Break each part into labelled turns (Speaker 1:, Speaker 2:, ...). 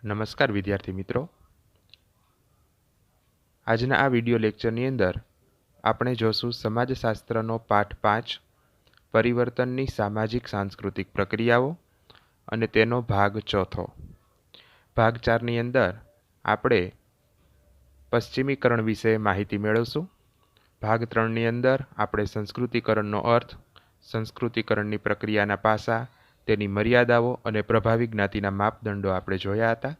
Speaker 1: નમસ્કાર વિદ્યાર્થી મિત્રો, આજના આ વિડિયો લેક્ચરની અંદર આપણે જોશું સમાજશાસ્ત્રનો પાઠ 5 પરિવર્તનની સામાજિક સાંસ્કૃતિક પ્રક્રિયાઓ અને તેનો ભાગ ચોથો. ભાગ 4ની અંદર આપણે પશ્ચિમીકરણ વિશે માહિતી મેળવશું. ભાગ 3ની અંદર આપણે સંસ્કૃતિકરણનો અર્થ, સંસ્કૃતિકરણની પ્રક્રિયાના પાસા, તેની મર્યાદાઓ અને પ્રભાવી જ્ઞાતિના માપદંડો આપણે જોયા હતા.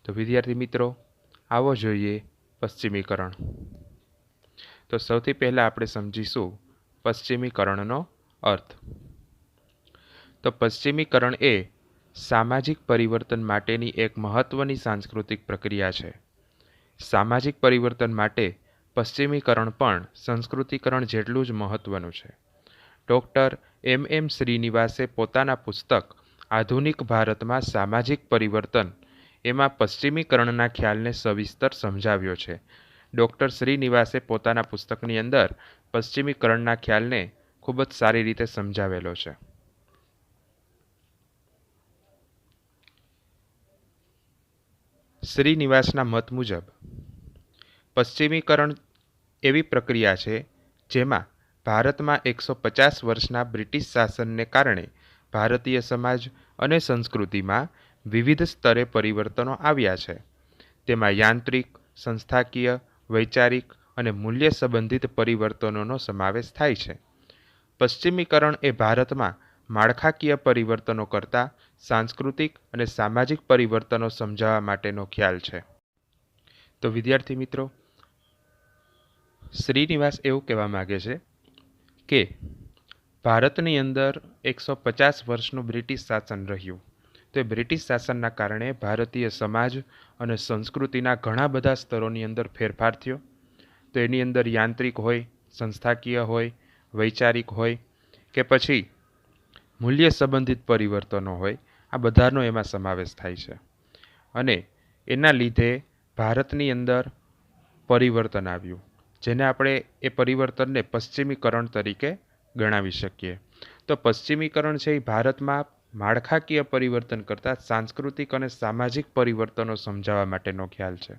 Speaker 1: તો વિદ્યાર્થી મિત્રો, આવો જોઈએ પશ્ચિમીકરણ. તો સૌથી પહેલાં આપણે સમજીશું પશ્ચિમીકરણનો અર્થ. તો પશ્ચિમીકરણ એ સામાજિક પરિવર્તન માટેની એક મહત્વની સાંસ્કૃતિક પ્રક્રિયા છે. સામાજિક પરિવર્તન માટે પશ્ચિમીકરણ પણ સંસ્કૃતિકરણ જેટલું જ મહત્વનું છે. ડૉક્ટર એમ શ્રીનિવાસે પોતાના પુસ્તક આધુનિક ભારતમાં સામાજિક પરિવર્તન એમાં પશ્ચિમીકરણના ખ્યાલને સવિસ્તર સમજાવ્યો છે. ડૉક્ટર શ્રીનિવાસે પોતાના પુસ્તકની અંદર પશ્ચિમીકરણના ખ્યાલને ખૂબ જ સારી રીતે સમજાવેલો છે. શ્રીનિવાસના મત મુજબ પશ્ચિમીકરણ એવી પ્રક્રિયા છે જેમાં ભારતમાં 150 વર્ષના બ્રિટિશ શાસનને કારણે ભારતીય સમાજ અને સંસ્કૃતિમાં વિવિધ સ્તરે પરિવર્તનો આવ્યા છે. તેમાં યાંત્રિક, સંસ્થાકીય, વૈચારિક અને મૂલ્ય સંબંધિત પરિવર્તનોનો સમાવેશ થાય છે. પશ્ચિમીકરણ એ ભારતમાં માળખાકીય પરિવર્તનો કરતાં સાંસ્કૃતિક અને સામાજિક પરિવર્તનો સમજાવવા માટેનો ખ્યાલ છે. તો વિદ્યાર્થી મિત્રો, શ્રીનિવાસ એવું કહેવા માગે છે કે ભારતની અંદર 150 વર્ષનું બ્રિટિશ શાસન રહ્યું. તો એ બ્રિટિશ શાસનના કારણે ભારતીય સમાજ અને સંસ્કૃતિના ઘણા બધા સ્તરોની અંદર ફેરફાર થયો. તો એની અંદર યાંત્રિક હોય, સંસ્થાકીય હોય, વૈચારિક હોય કે પછી મૂલ્ય સંબંધિત પરિવર્તનો હોય, આ બધાનો એમાં સમાવેશ થાય છે. અને એના લીધે ભારતની અંદર પરિવર્તન આવ્યું, જેને આપણે એ પરિવર્તનને પશ્ચિમીકરણ તરીકે ગણાવી શકીએ. તો પશ્ચિમીકરણ છે એ ભારતમાં માળખાકીય પરિવર્તન કરતાં સાંસ્કૃતિક અને સામાજિક પરિવર્તનો સમજાવવા માટેનો ખ્યાલ છે.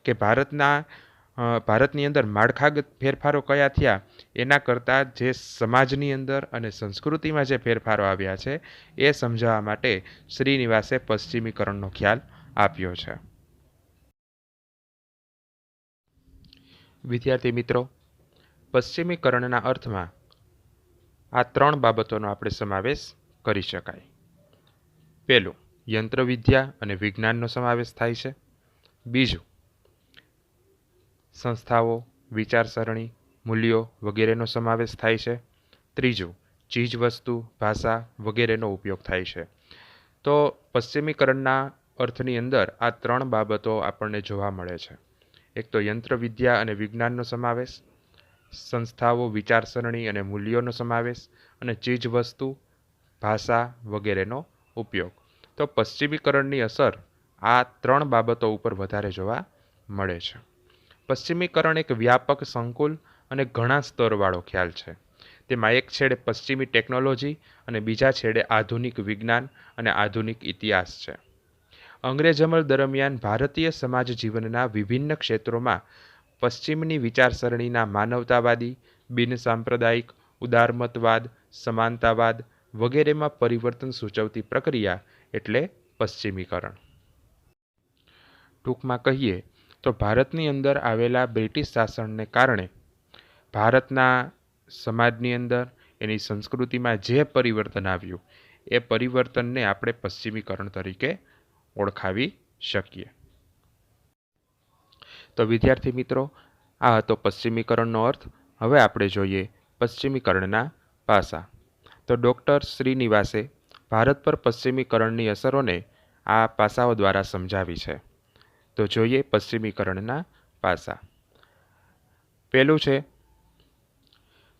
Speaker 1: કે ભારતની અંદર માળખાગત ફેરફારો કયા થયા એના કરતાં જે સમાજની અંદર અને સંસ્કૃતિમાં જે ફેરફારો આવ્યા છે એ સમજાવવા માટે શ્રીનિવાસે પશ્ચિમીકરણનો ખ્યાલ આપ્યો છે. વિદ્યાર્થી મિત્રો, પશ્ચિમીકરણના અર્થમાં આ 3 બાબતોનો આપણે સમાવેશ કરી શકાય. પહેલું, યંત્રવિદ્યા અને વિજ્ઞાનનો સમાવેશ થાય છે. બીજું, સંસ્થાઓ, વિચારસરણી, મૂલ્યો વગેરેનો સમાવેશ થાય છે. ત્રીજું, ચીજવસ્તુ, ભાષા વગેરેનો ઉપયોગ થાય છે. તો પશ્ચિમીકરણના અર્થની અંદર આ 3 બાબતો આપણને જોવા મળે છે. એક તો યંત્રવિદ્યા અને વિજ્ઞાનનો સમાવેશ, સંસ્થાઓ, વિચારસરણી અને મૂલ્યોનો સમાવેશ, અને ચીજવસ્તુ, ભાષા વગેરેનો ઉપયોગ. તો પશ્ચિમીકરણની અસર આ 3 બાબતો ઉપર વધારે જોવા મળે છે. પશ્ચિમીકરણ એક વ્યાપક, સંકુલ અને ઘણા સ્તરવાળો ખ્યાલ છે. તેમાં એક છેડે પશ્ચિમી ટેકનોલોજી અને બીજા છેડે આધુનિક વિજ્ઞાન અને આધુનિક ઇતિહાસ છે. અંગ્રેજ અમલ દરમિયાન ભારતીય સમાજ જીવનના વિભિન્ન ક્ષેત્રોમાં પશ્ચિમની વિચારસરણીના માનવતાવાદી, બિનસાંપ્રદાયિક, ઉદારમતવાદ, સમાનતાવાદ વગેરેમાં પરિવર્તન સૂચવતી પ્રક્રિયા એટલે પશ્ચિમીકરણ. ટૂંકમાં કહીએ તો ભારતની અંદર આવેલા બ્રિટિશ શાસનને કારણે ભારતના સમાજની અંદર એની સંસ્કૃતિમાં જે પરિવર્તન આવ્યું એ પરિવર્તનને આપણે પશ્ચિમીકરણ તરીકે ઓળખાવી શકીએ. તો વિદ્યાર્થી મિત્રો, આ હતો પશ્ચિમીકરણનો અર્થ. હવે આપણે જોઈએ પશ્ચિમીકરણના પાસા. તો ડૉક્ટર શ્રીનિવાસે ભારત પર પશ્ચિમીકરણની અસરોને આ પાસાઓ દ્વારા સમજાવી છે. તો જોઈએ પશ્ચિમીકરણના પાસા. પહેલું છે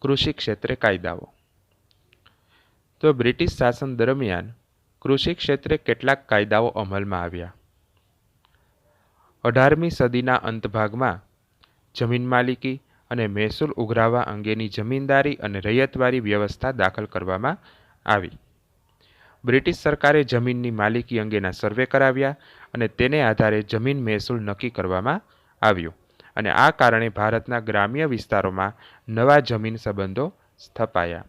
Speaker 1: કૃષિ ક્ષેત્રે કાયદાઓ. તો બ્રિટિશ શાસન દરમિયાન કૃષિ ક્ષેત્રે કેટલાક કાયદાઓ અમલમાં આવ્યા. 18મી સદીના અંતભાગમાં જમીન માલિકી અને મહેસૂલ ઉઘરાવવા અંગેની જમીનદારી અને રૈયતવારી વ્યવસ્થા દાખલ કરવામાં આવી. બ્રિટિશ સરકારે જમીનની માલિકી અંગેના સર્વે કરાવ્યા અને તેને આધારે જમીન મહેસૂલ નક્કી કરવામાં આવ્યું અને આ કારણે ભારતના ગ્રામ્ય વિસ્તારોમાં નવા જમીન સંબંધો સ્થપાયા.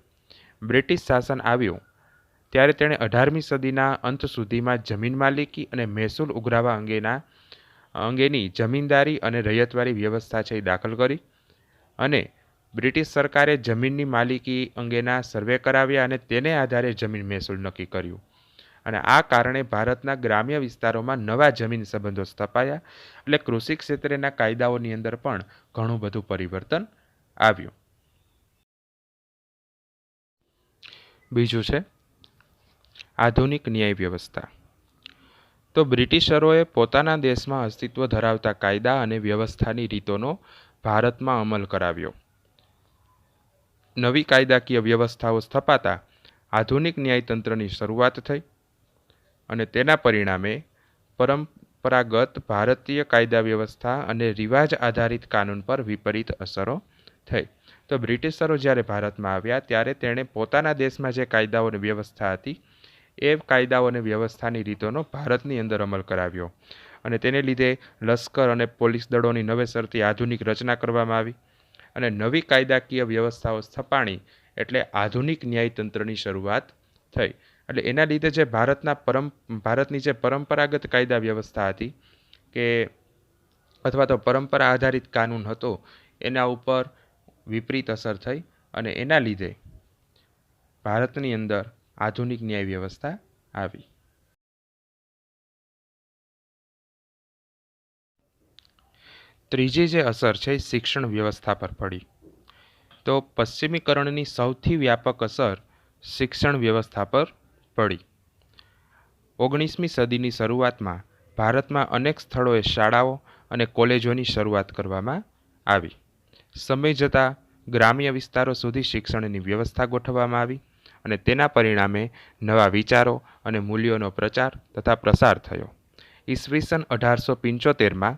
Speaker 1: બ્રિટિશ શાસન આવ્યું ત્યારે તેણે 18મી સદીના અંત સુધીમાં જમીન માલિકી અને મહેસૂલ ઉઘરાવા અંગેની જમીનદારી અને રૈયતવારી વ્યવસ્થા છે એ દાખલ કરી અને બ્રિટિશ સરકારે જમીનની માલિકી અંગેના સર્વે કરાવ્યા અને તેને આધારે જમીન મહેસૂલ નક્કી કર્યું અને આ કારણે ભારતના ગ્રામ્ય વિસ્તારોમાં નવા જમીન સંબંધો સ્થપાયા. એટલે કૃષિ ક્ષેત્રના કાયદાઓની અંદર પણ ઘણું બધું પરિવર્તન આવ્યું. બીજું છે આધુનિક ન્યાય વ્યવસ્થા. તો બ્રિટિશરોએ પોતાના દેશમાં અસ્તિત્વ ધરાવતા કાયદા અને વ્યવસ્થાની રીતોનો ભારતમાં અમલ કરાવ્યો. નવી કાયદાકીય વ્યવસ્થાઓ સ્થપાતા આધુનિક ન્યાયતંત્રની શરૂઆત થઈ અને તેના પરિણામે પરંપરાગત ભારતીય કાયદા વ્યવસ્થા અને રિવાજ આધારિત કાનૂન પર વિપરીત અસરો થઈ. તો બ્રિટિશરો જ્યારે ભારતમાં આવ્યા ત્યારે તેણે પોતાના દેશમાં જે કાયદાઓ અને વ્યવસ્થા હતી એ કાયદાઓ અને વ્યવસ્થાની રીતોનો ભારતની અંદર અમલ કરાવ્યો અને તેને લીધે લશ્કર અને પોલીસ દળોની નવેસરથી આધુનિક રચના કરવામાં આવી અને નવી કાયદાકીય વ્યવસ્થાઓ સ્થપાણી એટલે આધુનિક ન્યાયતંત્રની શરૂઆત થઈ. એટલે એના લીધે જે ભારતની જે પરંપરાગત કાયદા વ્યવસ્થા હતી કે અથવા તો પરંપરા આધારિત કાનૂન હતો એના ઉપર વિપરીત અસર થઈ અને એના લીધે ભારતની અંદર આધુનિક ન્યાય વ્યવસ્થા આવી. ત્રીજી જે અસર છે શિક્ષણ વ્યવસ્થા પર પડી. તો પશ્ચિમીકરણની સૌથી વ્યાપક અસર શિક્ષણ વ્યવસ્થા પર પડી. 19મી સદીની શરૂઆતમાં ભારતમાં અનેક સ્થળોએ શાળાઓ અને કોલેજોની શરૂઆત કરવામાં આવી. સમય જતાં ગ્રામ્ય વિસ્તારો સુધી શિક્ષણની વ્યવસ્થા ગોઠવવામાં આવી અને તેના પરિણામે નવા વિચારો અને મૂલ્યોનો પ્રચાર તથા પ્રસાર થયો. ઈસવીસન 1875માં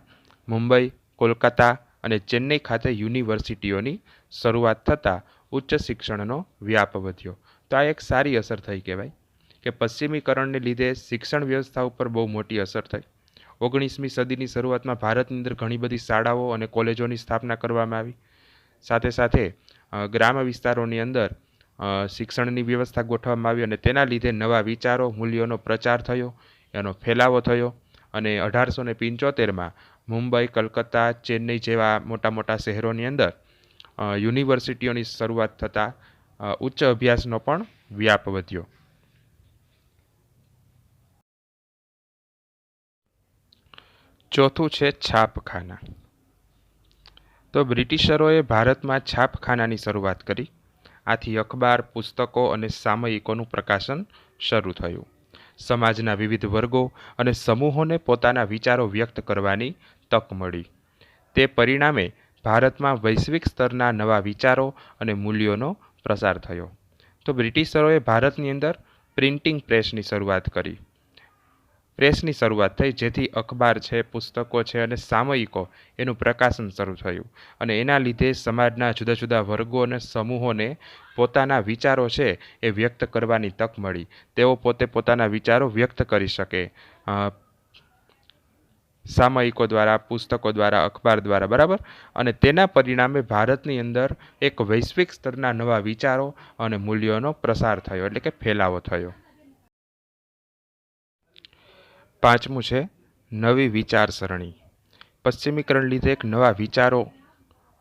Speaker 1: મુંબઈ, કોલકાતા અને ચેન્નઈ ખાતે યુનિવર્સિટીઓની શરૂઆત થતાં ઉચ્ચ શિક્ષણનો વ્યાપ વધ્યો. તો આ એક સારી અસર થઈ કહેવાય કે પશ્ચિમીકરણને લીધે શિક્ષણ વ્યવસ્થા ઉપર બહુ મોટી અસર થઈ. 19મી સદીની શરૂઆતમાં ભારતની અંદર ઘણી બધી શાળાઓ અને કોલેજોની સ્થાપના કરવામાં આવી. સાથે સાથે ગ્રામ્ય વિસ્તારોની અંદર શિક્ષણની વ્યવસ્થા ગોઠવવામાં આવી અને તેના લીધે નવા વિચારો મૂલ્યોનો પ્રચાર થયો, એનો ફેલાવો થયો અને 1875માં મુંબઈ, કલકત્તા, ચેન્નઈ જેવા મોટા મોટા શહેરોની અંદર યુનિવર્સિટીઓની શરૂઆત થતાં ઉચ્ચ અભ્યાસનો પણ વ્યાપ વધ્યો. ચોથું છે છાપખાના. તો બ્રિટિશરોએ ભારતમાં છાપખાનાની શરૂઆત કરી. આથી અખબાર, પુસ્તકો અને સામયિકોનું પ્રકાશન શરૂ થયું. સમાજના વિવિધ વર્ગો અને સમૂહોને પોતાના વિચારો વ્યક્ત કરવાની તક મળી. તે પરિણામે ભારતમાં વૈશ્વિક સ્તરના નવા વિચારો અને મૂલ્યોનો પ્રસાર થયો. તો બ્રિટિશરોએ ભારતની અંદર પ્રિન્ટિંગ પ્રેસની શરૂઆત કરી. પ્રેસની શરૂઆત થઈ જેથી અખબાર છે, પુસ્તકો છે અને સામયિકો એનું પ્રકાશન શરૂ થયું અને એના લીધે સમાજના જુદા જુદા વર્ગો અને સમૂહોને પોતાના વિચારો છે એ વ્યક્ત કરવાની તક મળી. તેઓ પોતે પોતાના વિચારો વ્યક્ત કરી શકે સામયિકો દ્વારા, પુસ્તકો દ્વારા, અખબાર દ્વારા, બરાબર. અને તેના પરિણામે ભારતની અંદર એક વૈશ્વિક સ્તરના નવા વિચારો અને મૂલ્યોનો પ્રસાર થયો એટલે કે ફેલાવો થયો. પાંચમું છે નવી વિચારસરણી. પશ્ચિમીકરણ લીધે એક નવા વિચારો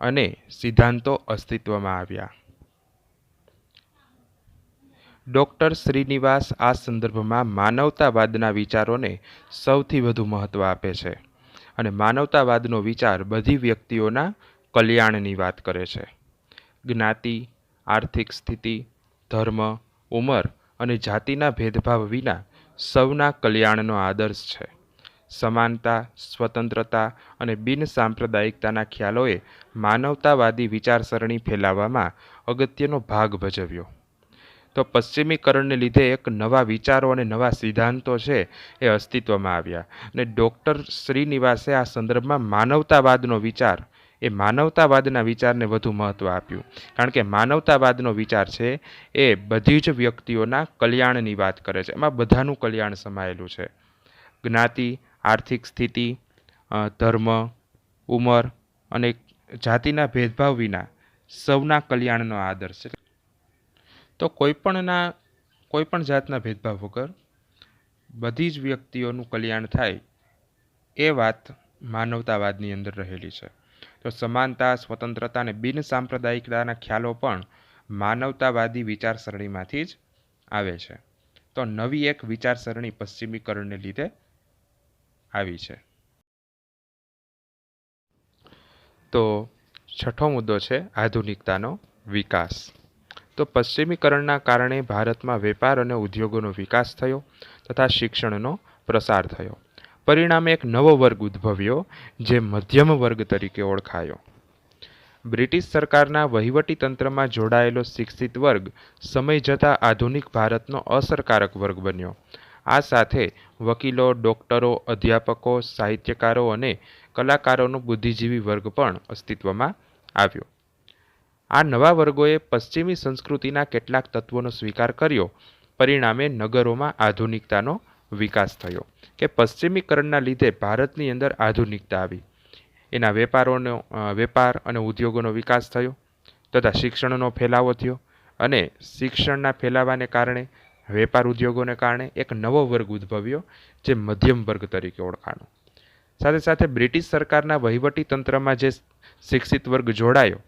Speaker 1: અને સિદ્ધાંતો અસ્તિત્વમાં આવ્યા. ડૉક્ટર શ્રીનિવાસ આ સંદર્ભમાં માનવતાવાદના વિચારોને સૌથી વધુ મહત્ત્વ આપે છે અને માનવતાવાદનો વિચાર બધી વ્યક્તિઓના કલ્યાણની વાત કરે છે. જ્ઞાતિ, આર્થિક સ્થિતિ, ધર્મ, ઉંમર અને જાતિના ભેદભાવ વિના સૌના કલ્યાણનો આદર્શ છે. સમાનતા, સ્વતંત્રતા અને બિનસાંપ્રદાયિકતાના ખ્યાલોએ માનવતાવાદી વિચારસરણી ફેલાવવામાં અગત્યનો ભાગ ભજવ્યો. તો પશ્ચિમીકરણને લીધે એક નવા વિચારો અને નવા સિદ્ધાંતો છે એ અસ્તિત્વમાં આવ્યા અને ડૉક્ટર શ્રીનિવાસે આ સંદર્ભમાં માનવતાવાદનો વિચાર એ માનવતાવાદના વિચારને વધુ મહત્ત્વ આપ્યું, કારણ કે માનવતાવાદનો વિચાર છે એ બધી જ વ્યક્તિઓના કલ્યાણની વાત કરે છે. એમાં બધાનું કલ્યાણ સમાયેલું છે. જ્ઞાતિ, આર્થિક સ્થિતિ, ધર્મ, ઉંમર અને જાતિના ભેદભાવ વિના સૌના કલ્યાણનો આદર્શ છે. તો કોઈ પણ જાતના ભેદભાવ વગર બધી જ વ્યક્તિઓનું કલ્યાણ થાય એ વાત માનવતાવાદની અંદર રહેલી છે. તો સમાનતા, સ્વતંત્રતા અને બિન સાંપ્રદાયિકતાના ખ્યાલો પણ માનવતાવાદી વિચારસરણીમાંથી જ આવે છે. તો નવી એક વિચારસરણી પશ્ચિમીકરણને લીધે આવી છે. તો છઠ્ઠો મુદ્દો છે આધુનિકતાનો વિકાસ. તો પશ્ચિમીકરણના કારણે ભારતમાં વેપાર અને ઉદ્યોગોનો વિકાસ થયો તથા શિક્ષણનો પ્રસાર થયો. પરિણામે એક નવો વર્ગ ઉદ્ભવ્યો જે મધ્યમ વર્ગ તરીકે ઓળખાયો. બ્રિટિશ સરકારના વહીવટી તંત્રમાં જોડાયેલો શિક્ષિત વર્ગ સમય જતાં આધુનિક ભારતનો અસરકારક વર્ગ બન્યો. આ સાથે વકીલો, ડોક્ટરો, અધ્યાપકો, સાહિત્યકારો અને કલાકારોનો બુદ્ધિજીવી વર્ગ પણ અસ્તિત્વમાં આવ્યો. આ નવા વર્ગોએ પશ્ચિમી સંસ્કૃતિના કેટલાક તત્વોનો સ્વીકાર કર્યો. પરિણામે નગરોમાં આધુનિકતાનો વિકાસ થયો, કે પશ્ચિમીકરણના લીધે ભારતની અંદર આધુનિકતા આવી. એના વેપાર અને ઉદ્યોગોનો વિકાસ થયો તથા શિક્ષણનો ફેલાવો થયો, અને શિક્ષણના ફેલાવાને કારણે, વેપાર ઉદ્યોગોને કારણે એક નવો વર્ગ ઉદ્ભવ્યો જે મધ્યમ વર્ગ તરીકે ઓળખાણો. સાથે સાથે બ્રિટિશ સરકારના વહીવટી તંત્રમાં જે શિક્ષિત વર્ગ જોડાયો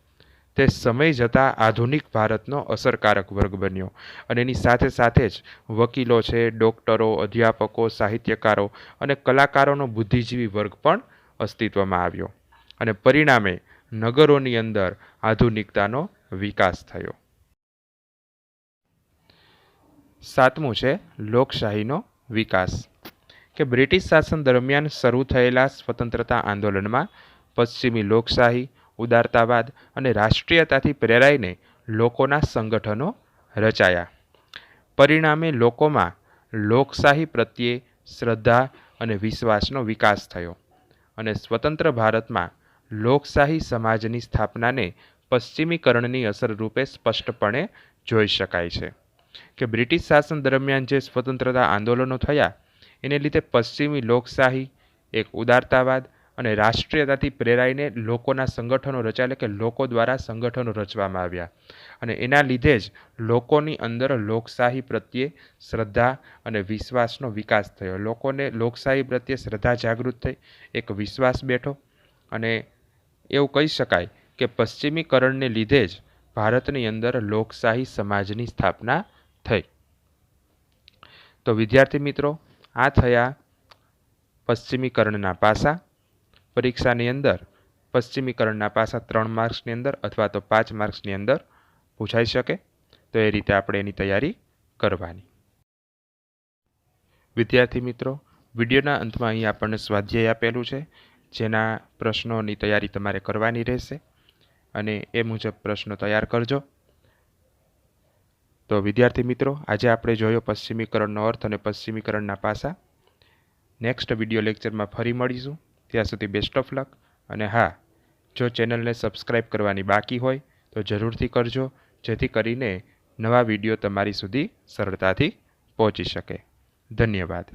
Speaker 1: તે સમય જતાં આધુનિક ભારતનો અસરકારક વર્ગ બન્યો, અને એની સાથે સાથે જ વકીલો છે, ડોક્ટરો, અધ્યાપકો, સાહિત્યકારો અને કલાકારોનો બુદ્ધિજીવી વર્ગ પણ અસ્તિત્વમાં આવ્યો, અને પરિણામે નગરોની અંદર આધુનિકતાનો વિકાસ થયો. સાતમું છે લોકશાહીનો વિકાસ. કે બ્રિટિશ શાસન દરમિયાન શરૂ થયેલા સ્વતંત્રતા આંદોલનમાં પશ્ચિમી લોકશાહી, ઉદારતાવાદ અને રાષ્ટ્રીયતાથી પ્રેરાઈને લોકોના સંગઠનો રચાયા. પરિણામે લોકોમાં લોકશાહી પ્રત્યે શ્રદ્ધા અને વિશ્વાસનો વિકાસ થયો, અને સ્વતંત્ર ભારતમાં લોકશાહી સમાજની સ્થાપનાને પશ્ચિમીકરણની અસર રૂપે સ્પષ્ટપણે જોઈ શકાય છે. કે બ્રિટિશ શાસન દરમિયાન જે સ્વતંત્રતા આંદોલનો થયા એને લીધે પશ્ચિમી લોકશાહી, એક ઉદારતાવાદ અને રાષ્ટ્રીયતાથી પ્રેરાઈને લોકોના સંગઠનો રચાયા, કે લોકો દ્વારા સંગઠનો રચવામાં આવ્યા, અને એના લીધે જ લોકોની અંદર લોકશાહી પ્રત્યે શ્રદ્ધા અને વિશ્વાસનો વિકાસ થયો. લોકોને લોકશાહી પ્રત્યે શ્રદ્ધા જાગૃત થઈ, એક વિશ્વાસ બેઠો, અને એવું કહી શકાય કે પશ્ચિમીકરણને લીધે જ ભારતની અંદર લોકશાહી સમાજની સ્થાપના થઈ. તો વિદ્યાર્થી મિત્રો, આ થયા પશ્ચિમીકરણના પાસા. પરીક્ષાની અંદર પશ્ચિમીકરણના પાસા 3 માર્ક્સની અંદર અથવા તો 5 માર્ક્સની અંદર પૂછાઈ શકે. તો એ રીતે આપણે એની તૈયારી કરવાની. વિદ્યાર્થી મિત્રો, વિડીયોના અંતમાં અહીં આપણને સ્વાધ્યાય આપેલું છે, જેના પ્રશ્નોની તૈયારી તમારે કરવાની રહેશે, અને એ મુજબ પ્રશ્નો તૈયાર કરજો. તો વિદ્યાર્થી મિત્રો, આજે આપણે જોયો પશ્ચિમીકરણનો અર્થ અને પશ્ચિમીકરણના પાસા. નેક્સ્ટ વિડીયો લેક્ચરમાં ફરી મળીશું. ત્યાં સુધી બેસ્ટ ઓફ લક. અને હા, જો ચેનલને સબસ્ક્રાઈબ કરવાની બાકી હોય તો જરૂરથી કરજો, જેથી કરીને નવા વિડીયો તમારી સુધી સરળતાથી પહોંચી શકે. ધન્યવાદ.